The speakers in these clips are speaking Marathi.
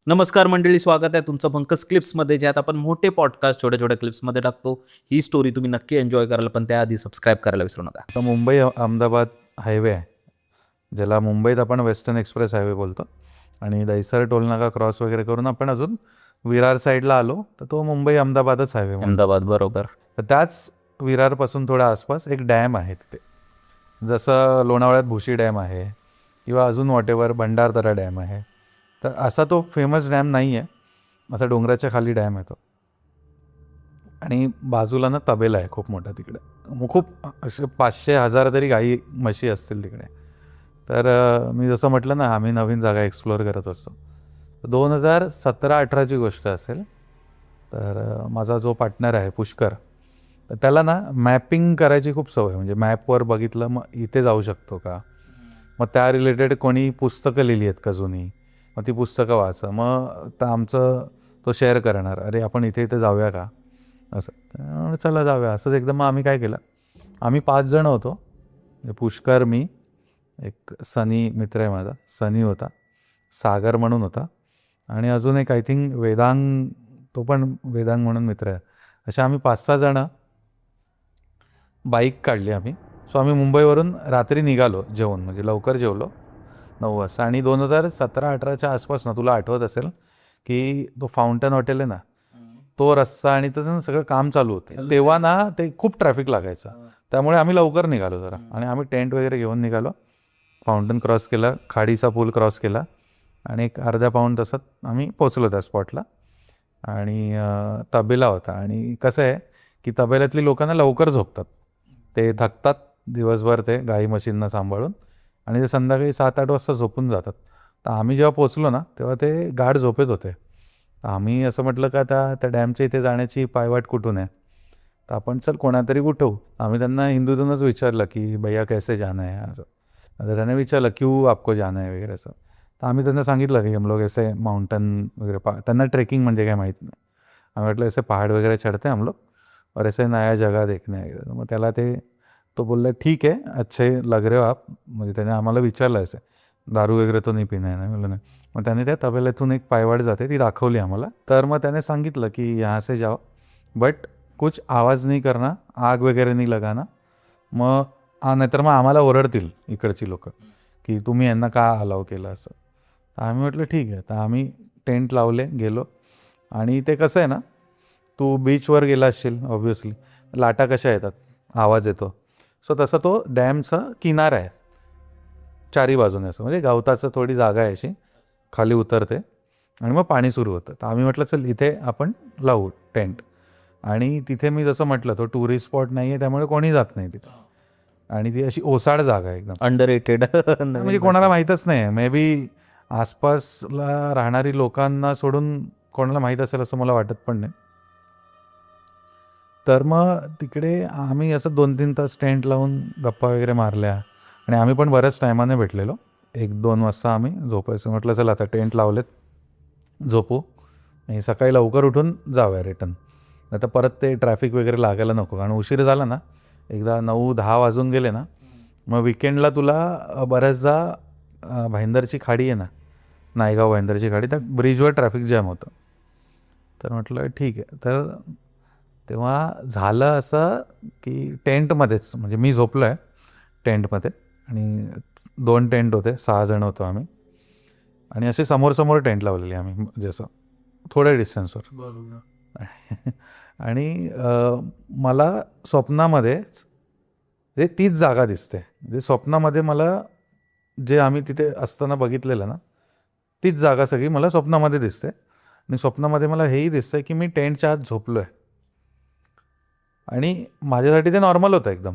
नमस्कार मंडळी, स्वागत आहे तुमचं पंकज क्लिप्समध्ये, ज्यात आपण मोठे पॉडकास्ट छोट्या छोट्या क्लिप्समध्ये टाकतो. ही स्टोरी तुम्ही नक्की एन्जॉय कराल, पण त्याआधी सबस्क्राईब करायला विसरू नका. आता मुंबई अहमदाबाद हायवे आहे, ज्याला मुंबईत आपण वेस्टर्न एक्सप्रेस हायवे बोलतो. आणि दहिसर टोलनाका क्रॉस वगैरे करून आपण अजून विरार साईडला आलो तर तो मुंबई अहमदाबादच हायवे म्हणतो. अहमदाबाद, बरोबर. तर त्याच विरारपासून थोड्या आसपास एक डॅम आहे तिथे, जसं लोणावळ्यात भुशी डॅम आहे किंवा अजून वॉटेवर भंडारदरा डॅम आहे. तर असा तो फेमस डॅम नाही आहे, असा डोंगराच्या खाली डॅम आहे तो. आणि बाजूला ना तबेला आहे खूप मोठा तिकडे. खूप असे 500-1000 तरी गाई म्हशी असतील तिकडे. तर मी जसं म्हटलं ना, आम्ही नवीन जागा एक्सप्लोअर करत असतो. 2017-18ची गोष्ट असेल. तर माझा जो पार्टनर आहे पुष्कर, तर त्याला ना मॅपिंग करायची खूप सवय. म्हणजे मॅपवर बघितलं मग इथे जाऊ शकतो का, मग त्या रिलेटेड कोणी पुस्तकं लिहिली आहेत का जुनी, मग ती पुस्तकं वाचा, मग तर आमचं तो शेअर करणार, अरे आपण इथे इथे जाऊया का, असं. तर चला जाऊया असंच. एकदम मग आम्ही काय केलं, आम्ही 5 जण होतो. पुष्कर, मी, एक सनी मित्र आहे माझा, सनी होता, सागर म्हणून होता, आणि अजून एक आय थिंक वेदांग, तो पण वेदांग म्हणून मित्र आहे. अशा आम्ही 5-6 जणं बाईक काढली आम्ही. सो आम्ही मुंबईवरून रात्री निघालो जेवून, म्हणजे लवकर जेवलो 9 वाजता. आणि 2017-18च्या आसपास ना, तुला आठवत असेल की तो फाउंटन हॉटेल आहे ना, तो रस्ता आणि तसं सगळं काम चालू होते तेव्हा ना, ते खूप ट्रॅफिक लागायचं. त्यामुळे आम्ही लवकर निघालो जरा, आणि आम्ही टेंट वगैरे घेऊन निघालो. फाउंटन क्रॉस केला, खाडीचा पूल क्रॉस केला, आणि एक अर्ध्या पाऊण तासात आम्ही पोचलो त्या स्पॉटला. आणि तबेला होता. आणि कसं आहे की तबेल्यातली लोकांना लवकर झोपतात, ते थकतात दिवसभर ते गाई म्हशींना सांभाळून, आणि ते संध्याकाळी 7-8 वाजता झोपून जातात. तर आम्ही जेव्हा पोचलो ना, तेव्हा ते गाढ झोपेत होते. आम्ही असं म्हटलं का त्या डॅमच्या इथे जाण्याची पायवाट कुठून आहे, तर आपण चल कोणातरी उठवू. आम्ही त्यांना हिंदूतूनच विचारलं की भैया कैसे जाना है, असं. तर त्याने विचारलं क्यों आपको जाना है वगैरे असं. तर आम्ही त्यांना सांगितलं की हम लोग ऐसे माउंटन वगैरे त्यांना ट्रेकिंग म्हणजे काय माहीत नाही. आम्ही म्हटलं ऐसे पहाड़ वगैरे चढ़ते हम लोग और ऐसे नया जगह देखने वगैरे. मग त्याला तो बोलला ठीक आहे, अच्छे लग रहे हो आप. म्हणजे त्याने आम्हाला विचारलं असे, दारू वगैरे तो नाही पिना है ना. म्हणलं नाही. मग त्याने त्या तबेल्यातून एक पायवाट जाते ती दाखवली आम्हाला. तर मग त्याने सांगितलं की यहाँ से जाओ, बट कुछ आवाज नाही करना, आग वगैरे नाही लगाना. मग नाहीतर मग आम्हाला ओरडतील इकडची लोक की तुम्ही यांना का अलाव केलं असं. तर आम्ही म्हटलं ठीक आहे. तर आम्ही टेंट लावले, गेलो. आणि ते कसं आहे ना, तू बीचवर गेला असशील ऑब्व्हियसली, लाटा कशा येतात, आवाज येतो. सो तसं तो डॅमचा किनारा आहे, चारी बाजूने असं, म्हणजे गवताचं थोडी जागा आहे अशी, खाली उतरते आणि मग पाणी सुरू होतं. तर आम्ही म्हटलं चल इथे आपण लावू टेंट. आणि तिथे मी जसं म्हटलं, तो टुरिस्ट स्पॉट नाही आहे, त्यामुळे कोणी जात नाही तिथे. आणि ती अशी ओसाड जागा आहे एकदम, अंडररेटेड. म्हणजे कोणाला माहीतच नाही आहे. मे बी आसपासला राहणारी लोकांना सोडून कोणाला माहीत असेल असं मला वाटत पण नाही. तर मग तिकडे आम्ही असं 2-3 तास टेंट लावून गप्पा वगैरे मारल्या. आणि आम्ही पण बऱ्याच टायमाने भेटलेलो. 1-2 वाजता आम्ही झोपायचं. म्हटलं चला आता टेंट लावलेत, झोपू आणि सकाळी लवकर उठून जाऊया रिटर्न. आता परत ते ट्रॅफिक वगैरे लागायला नको, कारण उशीर झाला ना, एकदा 9-10 वाजून गेले ना, मग विकेंडला तुला बऱ्याचदा भाईंदरची खाडी आहे ना, नायगाव भाईंदरची खाडी, त्या ब्रिजवर ट्रॅफिक जॅम होतं. तर म्हटलं ठीक आहे. तर तेव्हा झालं असं की टेंटमध्येच, म्हणजे मी झोपलो आहे टेंटमध्ये, आणि 2 टेंट होते, 6 जण होतो आम्ही. आणि असे समोर टेंट लावलेली आम्ही, म्हणजे असं थोड्या डिस्टन्सवर. आणि मला स्वप्नामध्येच जे तीच जागा दिसते. म्हणजे स्वप्नामध्ये मला जे आम्ही तिथे असताना बघितलेलं ना, तीच जागा सगळी मला स्वप्नामध्ये दिसते. आणि स्वप्नामध्ये मला हेही दिसतंय की मी टेंटच्या आत झोपलो आहे. आणि माझ्यासाठी ते नॉर्मल होतं एकदम.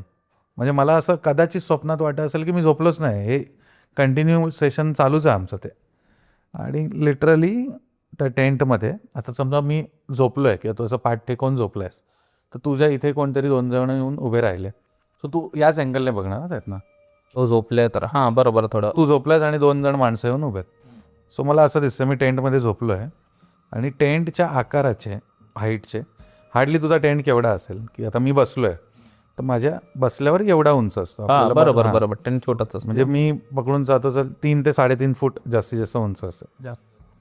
म्हणजे मला असं कदाचित स्वप्नात वाटत असेल की मी झोपलोच नाही, हे कंटिन्यू सेशन चालूच आहे आमचं ते. आणि लिटरली त्या टेंटमध्ये आता समजा मी झोपलो आहे किंवा तू असं पाठ टेकवून झोपला आहेस, तर तुझ्या इथे कोणतरी 2 जण येऊन उभे राहिले. सो तू याच अँगलने बघणार ना त्यातनं. तो झोपले तर हां, बरोबर. थोडं तू झोपलायस आणि 2 जण माणसं येऊन उभे आहेत. सो मला असं दिसतं मी टेंटमध्ये झोपलो आहे. आणि टेंटच्या आकाराचे, हाईटचे, हार्डली तुझा टेंट केवढा असेल की आता मी बसलो आहे, तर माझ्या बसल्यावर एवढा उंच असतो. हां, बरोबर. टेंट छोटाच असतो. म्हणजे मी पकडून जातो चल 3 ते 3.5 फूट जास्तीत जास्त उंच असेल.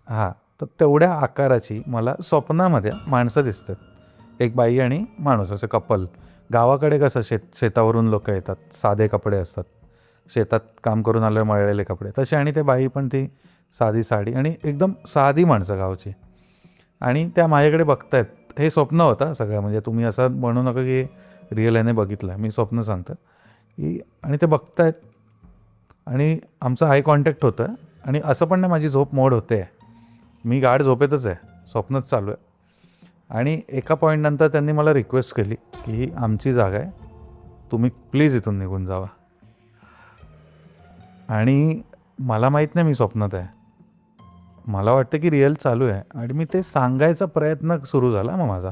हां. तर तेवढ्या आकाराची मला स्वप्नामध्ये माणसं दिसतात, एक बाई आणि माणूस, असं कपल. गावाकडे कसं शेतावरून लोक येतात, साधे कपडे असतात, शेतात काम करून आले मळलेले कपडे तसे, आणि ते बाई पण ती साधी साडी आणि एकदम साधी माणसं गावची, आणि त्या माझ्याकडे बघतायत. हे स्वप्न होतं सगळं, म्हणजे तुम्ही असं म्हणू नका की रिअल ह्याने बघितलं, मी स्वप्न सांगतो की. आणि ते बघतायत आणि आमचं आय कॉन्टॅक्ट होतं, आणि असं पण नाही माझी झोप मोड होते, मी गाढ झोपेतच आहे, स्वप्नच चालू आहे. आणि एका पॉईंटनंतर त्यांनी मला रिक्वेस्ट केली की ही आमची जागा आहे, तुम्ही प्लीज इथून निघून जावा. आणि मला माहीत नाही मी स्वप्नात आहे, मला वाटतं की रिअल चालू आहे, आणि मी ते सांगायचा प्रयत्न सुरू झाला मग माझा.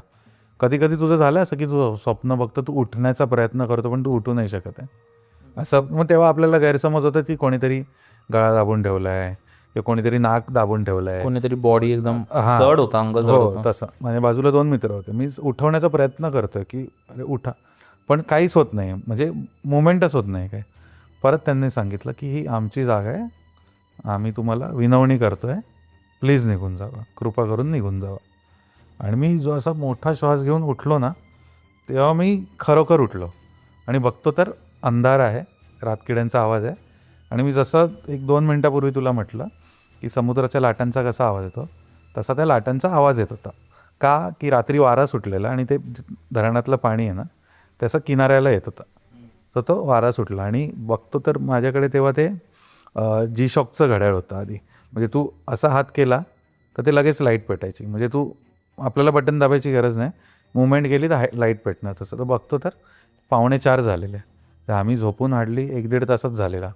कधी कधी तुझं झालं असं की तू स्वप्न बघतो, तू उठण्याचा प्रयत्न करतो पण तू उठू नाही शकत आहे असं. मग तेव्हा आपल्याला गैरसमज होतं की कोणीतरी गळा दाबून ठेवला आहे किंवा कोणीतरी नाक दाबून ठेवलं आहे, कोणीतरी बॉडी एकदम हां. जड होता, अंग जड हो होतं. तसं. माझ्या बाजूला 2 मित्र होते, मी उठवण्याचा प्रयत्न करतोय की अरे उठा, पण काहीच होत नाही, म्हणजे मुवमेंटच होत नाही काय. परत त्यांनी सांगितलं की ही आमची जागा आहे, आम्ही तुम्हाला विनवणी करतोय, प्लीज निघून जावा, कृपा करून निघून जावा. आणि मी जो असा मोठा श्वास घेऊन उठलो ना, तेव्हा मी खरोखर उठलो आणि बघतो तर अंधार आहे, रातकिड्यांचा आवाज आहे. आणि मी जसं 1-2 मिनटापूर्वी तुला म्हटलं की समुद्राच्या लाटांचा कसा आवाज येतो, तसा त्या लाटांचा आवाज येत होता. का की रात्री वारा सुटलेला आणि ते धरणातलं पाणी आहे ना, त्याचं किनाऱ्याला येत होतं, तर तो वारा सुटला. आणि बघतो तर माझ्याकडे तेव्हा ते जी शॉकचं घड्याळ होतं आधी, म्हणजे तू असा हात केला तर ते लगेच लाईट पेटायची, म्हणजे तू आपल्याला बटन दाबायची गरज नाही, मुवमेंट गेली तर लाईट पेटणार. तसं तर बघतो तर 3:45 झालेले, तर आम्ही झोपून हार्डली 1-1.5 तासच झालेला.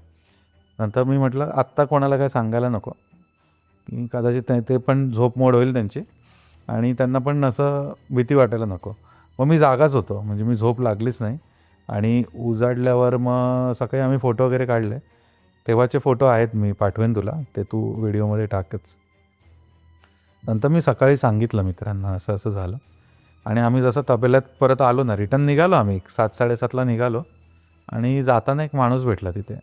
नंतर मी म्हटलं आत्ता कोणाला काय सांगायला नको, की कदाचित ते पण झोप मोड होईल त्यांची आणि त्यांना पण असं भीती वाटायला नको. मग मी जागाच होतो, म्हणजे मी झोप लागलीच नाही. आणि उजाडल्यावर मग सकाळी आम्ही फोटो वगैरे काढले, तेव्हाचे फोटो आहेत, मी पाठवेन तुला, ते तू व्हिडिओमध्ये टाकच. नंतर मी सकाळी सांगितलं मित्रांना असं असं झालं, आणि आम्ही जसं तबेल्यात परत आलो ना, रिटर्न निघालो आम्ही 7-7:30ला निघालो, आणि जाताना एक माणूस भेटला तिथे.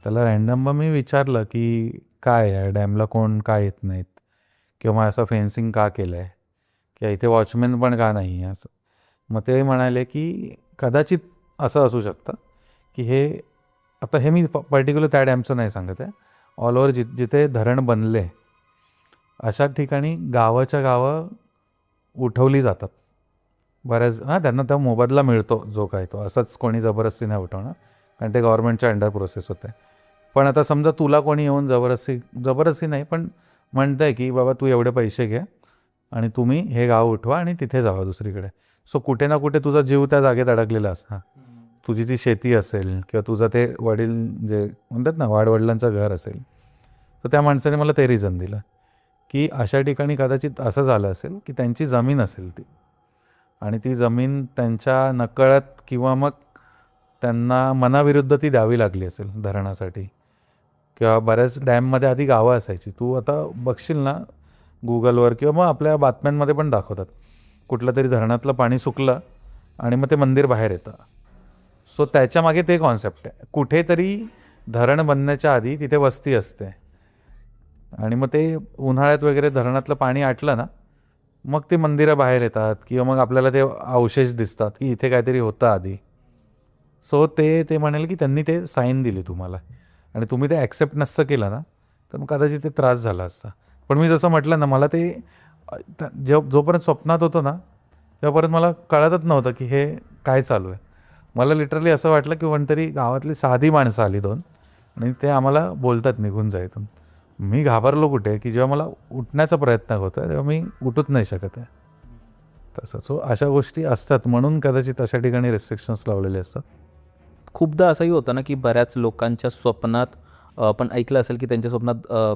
त्याला रँडम मग मी विचारलं की काय आहे डॅमला कोण का येत नाहीत, किंवा मग असं फेन्सिंग का केलं आहे, किंवा इथे वॉचमॅन पण का नाही आहे असं. मग ते म्हणाले की कदाचित असं असू शकतं की हे, आता हे मी पर्टिक्युलर त्या डॅमचं नाही सांगत आहे, ऑल ओव्हर जिथे धरण बनले अशा ठिकाणी गावाच्या गावं उठवली जातात बऱ्याच. त्यांना त्या मोबदला मिळतो जो काय तो, असंच कोणी जबरदस्ती नाही उठवणार, कारण ते गव्हर्नमेंटच्या अंडर प्रोसेस होते. पण आता समजा तुला कोणी येऊन जबरदस्ती नाही पण म्हणतंय की बाबा तू एवढे पैसे घे आणि तुम्ही हे गाव उठवा आणि तिथे जावा दुसरीकडे. सो कुठे ना कुठे तुझा जीव त्या जागेत अडकलेला असणार, तुझी ती शेती असेल किंवा तुझं ते वडील जे म्हणतात ना वाडवडिलांचं घर असेल. तर त्या माणसाने मला ते रिझन दिलं की अशा ठिकाणी कदाचित असं झालं असेल की त्यांची जमीन असेल ती, आणि ती जमीन त्यांच्या नकळत किंवा मग त्यांना मनाविरुद्ध ती द्यावी लागली असेल धरणासाठी. किंवा बऱ्याच डॅममध्ये आधी गावं असायची, तू आता बघशील ना गुगलवर किंवा मग आपल्या बातम्यांमध्ये पण दाखवतात, कुठलं तरी धरणातलं पाणी सुकलं आणि मग ते मंदिर बाहेर येतं. सो त्याच्यामागे ते कॉन्सेप्ट आहे, कुठेतरी धरण बनण्याच्या आधी तिथे वस्ती असते, आणि मग ते उन्हाळ्यात वगैरे धरणातलं पाणी आटलं ना, मग ते मंदिरं बाहेर येतात किंवा मग आपल्याला ते अवशेष दिसतात की इथे काहीतरी होतं आधी. सो ते म्हणाले की त्यांनी ते साईन दिली तुम्हाला, आणि तुम्ही ते ॲक्सेप्ट नसतं केलं ना तर मग कदाचित ते त्रास झाला असता. पण मी जसं म्हटलं ना, मला ते जोपर्यंत स्वप्नात होतं ना तेव्हापर्यंत मला कळतच नव्हतं की हे काय चालू आहे. मला लिटरली असं वाटलं की कोणतरी गावातली साधी माणसं आली 2, आणि ते आम्हाला बोलतात निघून जा इथून. मी घाबरलो कुठे की जेव्हा मला उठण्याचा प्रयत्न होतो तेव्हा मी उठूच नाही शकत आहे तसं. सो अशा गोष्टी असतात, म्हणून कदाचित अशा ठिकाणी रेस्ट्रिक्शन्स लावलेले असतात. खूपदा असंही होतं ना की बऱ्याच लोकांच्या स्वप्नात आपण ऐकलं असेल की त्यांच्या स्वप्नात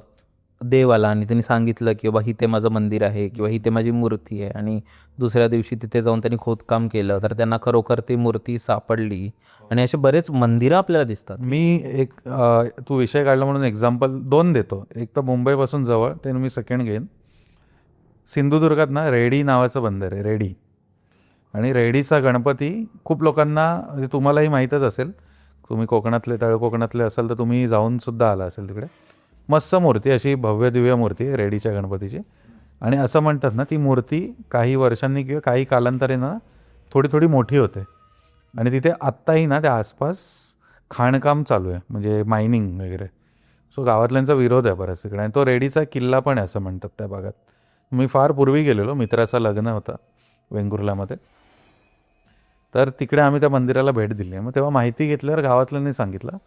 देव आला आणि त्यांनी सांगितलं की बाबा इथे माझं मंदिर आहे किंवा इथे माझी मूर्ती आहे, आणि दुसऱ्या दिवशी तिथे जाऊन त्यांनी खोदकाम केलं तर त्यांना खरोखर ती मूर्ती सापडली. आणि असे बरेच मंदिरं आपल्याला दिसतात. मी एक तू विषय काढला म्हणून एक्झाम्पल 2 देतो. एक तर मुंबईपासून जवळ, ते मी सेकंड घेईन. सिंधुदुर्गात ना रेडी नावाचं बंदर आहे, रेडी. आणि रेडीचा गणपती खूप लोकांना, म्हणजे तुम्हालाही माहीतच असेल, तुम्ही कोकणातले तळ कोकणातले असाल तर तुम्ही जाऊन सुद्धा आला असेल तिकडे. मस्त मूर्ती, अशी भव्य दिव्य मूर्ती रेडीच्या गणपतीची. आणि असं म्हणतात ना, ती मूर्ती काही वर्षांनी किंवा काही कालांतरे ना थोडी थोडी मोठी होते. आणि तिथे आत्ताही ना त्या आसपास खाणकाम चालू आहे, म्हणजे मायनिंग वगैरे. सो गावातल्यांचा विरोध आहे बऱ्याच तिकडे. आणि तो रेडीचा किल्ला पण आहे असं म्हणतात त्या भागात. मी फार पूर्वी गेलेलो, मित्राचं लग्न होतं वेंगुर्ल्यामध्ये, तर तिकडे आम्ही त्या मंदिराला भेट दिली आहे. मग तेव्हा माहिती घेतल्यावर गावातल्यांनी सांगितलं,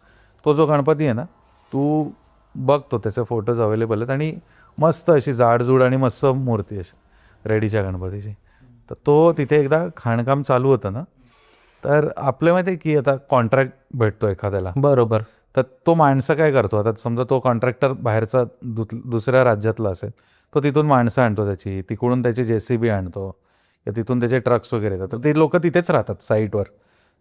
तो जो गणपती आहे ना, तू बघतो, त्याचे फोटोज अवेलेबल आहेत आणि मस्त अशी जाडजूड आणि मस्त मूर्ती अशी रेडीच्या गणपतीची. तर तो तिथे एकदा खाणकाम चालू होतं ना, तर आपल्या माहिती आहे की आता कॉन्ट्रॅक्ट भेटतो एखाद्याला, बरोबर. तर तो माणसं काय करतो, आता समजा तो कॉन्ट्रॅक्टर बाहेरचा दुसऱ्या राज्यातला असेल, तो तिथून माणसं आणतो त्याची, तिकडून त्याची JCB आणतो, या तिथून त्याचे ट्रक्स वगैरे येतात. तर ते लोक तिथेच राहतात साईटवर,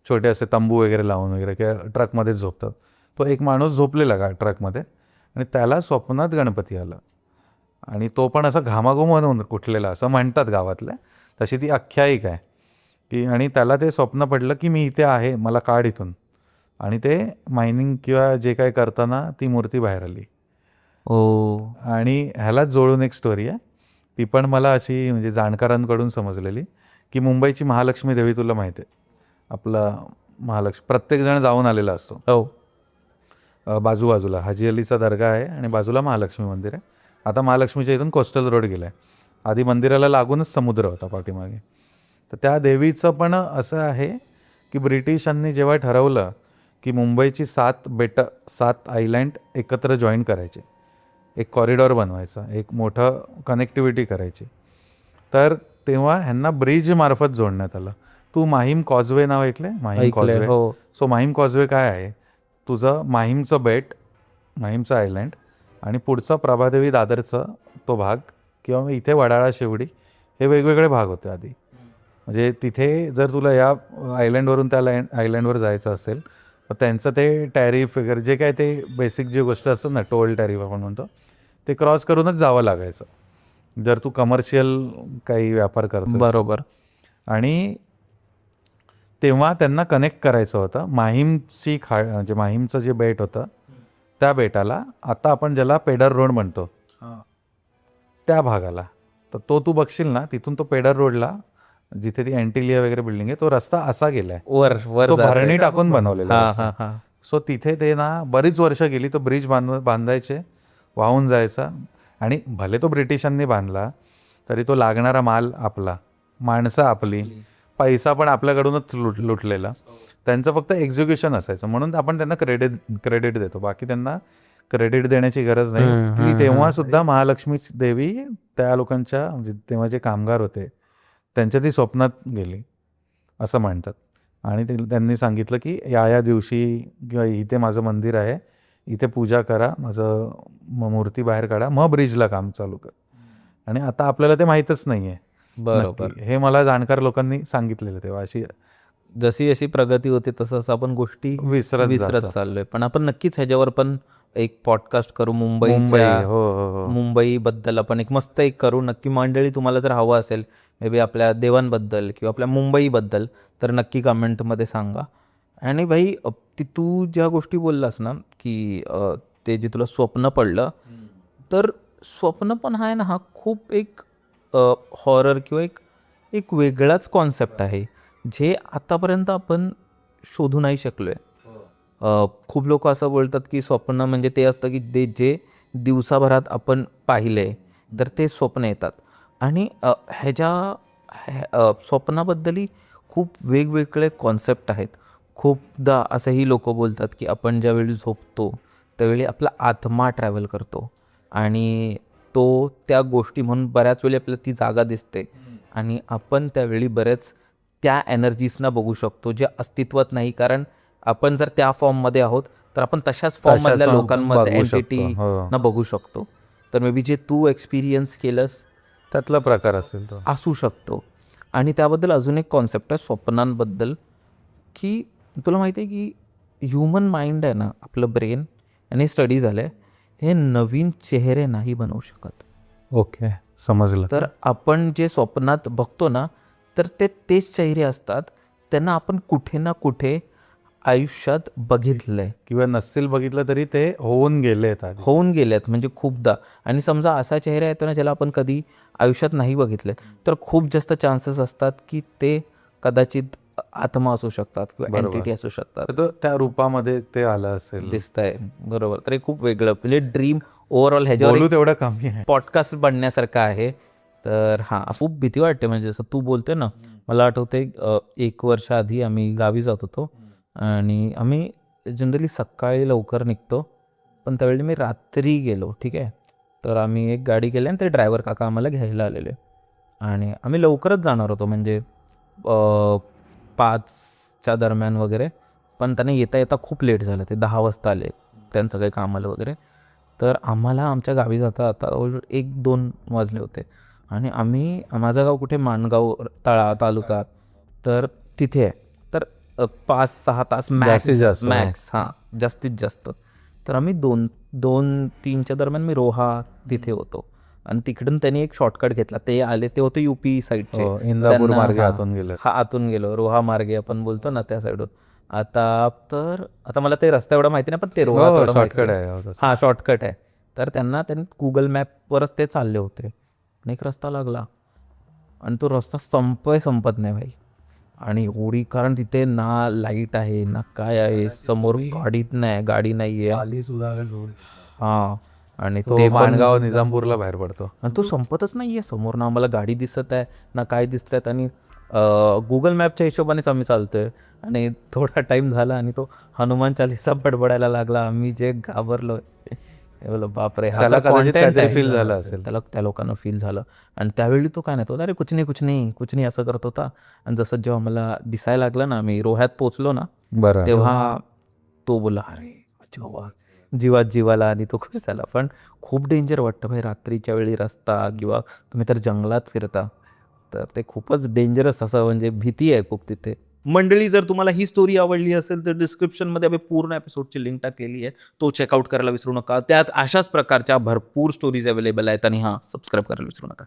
छोटे असे तंबू वगैरे लावून वगैरे, किंवा ट्रकमध्येच झोपतात. तो एक माणूस झोपलेला का ट्रकमध्ये, आणि त्याला स्वप्नात गणपती आला, आणि तो पण असा घामाघूम म्हणून कुठलेला असं म्हणतात गावातल्या, तशी ती आख्यायिका आहे की. आणि त्याला ते स्वप्न पडलं की मी इथे आहे, मला काढ इथून. आणि ते मायनिंग किंवा जे काय करताना ती मूर्ती बाहेर आली. ओ. आणि ह्यालाच जोडून एक स्टोरी आहे, ती पण मला अशी म्हणजे जाणकारांकडून समजलेली, की मुंबईची महालक्ष्मी देवी तुला माहिती आहे, आपला महालक्ष्मी प्रत्येकजण जाऊन आलेला असतो. हो. बाजूबाजूला हाजी अलीचा दर्गा आहे आणि बाजूला महालक्ष्मी मंदिर आहे. आता महालक्ष्मीच्या इथून कोस्टल रोड गेला आहे, आधी मंदिराला लागूनच समुद्र होता पाठीमागे. तर त्या देवीचं पण असं आहे की ब्रिटिशांनी जेव्हा ठरवलं की मुंबईची 7 बेटं 7 आयलँड एकत्र जॉईन करायचे, एक कॉरिडॉर बनवायचा, एक मोठं कनेक्टिव्हिटी करायची, तर तेव्हा ह्यांना ब्रिज मार्फत जोडण्यात आलं. तू माहीम कॉजवे नाव ऐकलंय? माहीम ऐकलंय. कॉजवे. हो. सो माहीम कॉजवे काय आहे, तुझं माहीमचं बेट, माहीमचं आयलँड, आणि पुढचं प्रभादेवी दादरचं तो भाग, किंवा मग इथे वडाळा शेवडी, हे वेगवेगळे भाग होते आधी. म्हणजे तिथे जर तुला या आयलँडवरून त्या आयलँडवर जायचं असेल, तर त्यांचं ते टॅरिफ वगैरे जे काय ते बेसिक जी गोष्ट असतात ना, टोल टॅरिफ आपण म्हणतो, ते क्रॉस करूनच जावं लागायचं जर तू कमर्शियल काही व्यापार करतो. बरोबर. आणि तेव्हा त्यांना कनेक्ट करायचं होतं माहीमची म्हणजे माहीमचं जे बेट होतं त्या बेटाला, आता आपण ज्याला पेडर रोड म्हणतो त्या भागाला. तर तो तू बघशील ना, तिथून तो पेडर रोडला जिथे ती अँटिलिया वगैरे बिल्डिंग आहे, तो रस्ता असा गेलाय, वर वर तो जातोय. भरणी टाकून बनवलेला हा रस्ता. हा हा. सो तिथे ते ना बरीच वर्ष गेली, तो ब्रिज बांधायचे, वाहून जायचा. आणि भले तो ब्रिटिशांनी बांधला तरी तो लागणारा माल आपला, माणसं आपली, पैसा पण आपल्याकडूनच लुटलेला. त्यांचं फक्त एक्झिक्युशन असायचं, म्हणून आपण त्यांना क्रेडिट देतो, बाकी त्यांना क्रेडिट देण्याची गरज नाही. ती तेव्हा सुद्धा महालक्ष्मी देवी त्या लोकांच्या, म्हणजे तेव्हा जे कामगार होते त्यांच्या ती स्वप्नात गेली असं म्हणतात. आणि त्यांनी सांगितलं की या दिवशी किंवा इथे माझं मंदिर आहे, इथे पूजा करा, माझं मूर्ती बाहेर काढा, मग ब्रिजला काम चालू कर. आणि आता आपल्याला ते माहीतच नाही आहे. बरोबर. हे मला जाणकार लोकांनी सांगितलेलं तेव्हा. अशी जशी जशी प्रगती होते तसं आपण गोष्टी विसरत चाललोय. पण आपण नक्कीच ह्याच्यावर पण एक पॉडकास्ट करू, मुंबई. मुंबईच्या मुंबईबद्दल आपण एक मस्त एक करू नक्की. मंडळी तुम्हाला जर हवं असेल मे बी आपल्या देवांबद्दल किंवा आपल्या मुंबईबद्दल, तर नक्की कमेंटमध्ये सांगा. आणि भाई ती तू ज्या गोष्टी बोललास ना की ते जे तुला स्वप्न पडलं, तर स्वप्न पण आहे ना, हा खूप एक हॉरर किंवा एक वेगळाच कॉन्सेप्ट आहे, जे आतापर्यंत आपण शोधू नाही शकलो आहे. खूप लोक असं बोलतात की स्वप्न म्हणजे ते असतं की जे दिवसाभरात आपण पाहिले तर ते स्वप्न येतात. आणि स्वप्नाबद्दलही खूप वेगवेगळे कॉन्सेप्ट आहेत. खूपदा असंही लोक बोलतात की आपण ज्यावेळी झोपतो त्यावेळी आपला आत्मा ट्रॅव्हल करतो, आणि तो त्या गोष्टी म्हणून बऱ्याच वेळी आपल्याला ती जागा दिसते, आणि आपण त्यावेळी बरेच त्या एनर्जीजना बघू शकतो जे अस्तित्वात नाही. कारण आपण जर त्या फॉर्ममध्ये आहोत तर आपण तशाच फॉर्ममधल्या लोकांमध्ये एंटिटी ना बघू शकतो. तर मे बी जे तू एक्सपिरियन्स केलंस त्यातला प्रकार असेल तो असू शकतो. आणि त्याबद्दल अजून एक कॉन्सेप्ट आहे स्वप्नांबद्दल, की तुला माहिती आहे की ह्युमन माइंड आहे ना, आपलं ब्रेन, आणि स्टडी झालं आहे, हे नवीन चेहरे नाही बनवू शकत. ओके, समजलं. तर आपण जे स्वप्नात बघतो ना, तर तेच चेहरे असतात, त्यांना आपण कुठे ना कुठे आयुष्यात बघितलंय, किंवा नसेल बघितलं तरी ते होऊन गेलेत आधी. होऊन गेल्यात म्हणजे खूपदा. आणि समजा असा चेहरा येतो ना ज्याला आपण कधी आयुष्यात नाही बघितले, तर खूप जास्त चान्सेस असतात की ते कदाचित आत्मा असू शकतात किंवा बरोबर. एंटिटी असू शकतात. तर तो त्या रूपामध्ये ते आलं असेल. दिसतंय बरोबर. तर हे खूप वेगळं म्हणजे ड्रीम ओव्हरऑल ह्याच्यावर बोलू तेवढं कमी आहे. पॉडकास्ट बनण्यासारखं आहे. तर हां, खूप भीती वाटते म्हणजे जसं तू बोलते ना, मला आठवते 1 वर्ष आधी आम्ही गावी जात होतो आणि आम्ही जनरली सकाळी लवकर निघतो, पण त्यावेळी मी रात्री गेलो, ठीक आहे. तर आम्ही एक गाडी केली आणि ते ड्रायव्हर काका आम्हाला घ्यायला आलेले आणि आम्ही लवकरच जाणार होतो म्हणजे 5च्या दरम्यान वगैरे. पण त्यांना येता येता खूप लेट झालं, ते 10 वाजता आले त्यांचं काही कामाला वगैरे. तर आम्हाला आमच्या गावी जाता आता 1-2 वाजले होते आणि माझं गाव कुठे माणगाव तालुका, तर तिथे आहे. तर 5-6 तास जास्तीत जास्त, हो. मॅक्स हां, जास्तीत जास्त. तर आम्ही 2-3च्या दरम्यान मी रोहा तिथे होतो आणि तिकडून त्यांनी एक शॉर्टकट घेतला. ते आले, ते होते UP साईडचे. हो, इंदापूर त्यांना- मार्गे हां, आतून गेलं. हा आतून गेलो, रोहा मार्गे आपण बोलतो ना त्या साईडून. आता मला ते रस्ता एवढा माहिती नाही, पण ते रोहा थोडं माहिती शॉर्टकट आहे. हो, तसं. हां, शॉर्टकट आहे. तर त्यांनी गुगल मॅपवरच ते चालले होते आणि एक रस्ता लागला आणि तो रस्ता संपत नाही भाई. आणि एवढी, कारण तिथे ना लाईट आहे ना काय आहे, समोर गाडी नाही आहे. हां, आणि तो ते पण माणगाव निजामपूरला बाहेर पडतो. आणि तो संपतच नाही आहे. समोर ना आम्हाला गाडी दिसत आहे ना काय दिसत आहेत आणि गुगल मॅपच्या हिशोबानेच आम्ही चालतोय आणि थोडा टाईम झाला आणि तो हनुमान चालीसा बडबडायला लागला. आम्ही जे घाबरलो, बोलो बापरे, हा त्याला तर कदाचित content काहीतरी आहे. फील झालं असेल. त्याला त्या लोकांना फील झालं आणि त्यावेळी तो काय नाही, तो अरे कुछ नाही असं करत होता. आणि जसं जेव्हा मला दिसायला लागलं ना, मी रोह्यात पोचलो ना, बरं. तेव्हा तो बोलला अरे जेव्हा जीवाला आणि तो खुश झाला. पण खूप डेंजर वाटतं भाई रात्रीच्या वेळी रस्ता, किंवा तुम्ही तर जंगलात फिरता, तर ते खूपच डेंजरस असं म्हणजे भीती आहे खूप तिथे. मंडळी, जर तुम्हाला ही स्टोरी आवडली असेल तर डिस्क्रिप्शनमध्ये आम्ही पूर्ण एपिसोडची लिंक टाकलेली आहे, तो चेकआउट करायला विसरू नका. त्यात अशाच प्रकारच्या भरपूर स्टोरीज अवेलेबल आहेत आणि हां, सबस्क्राईब करायला विसरू नका.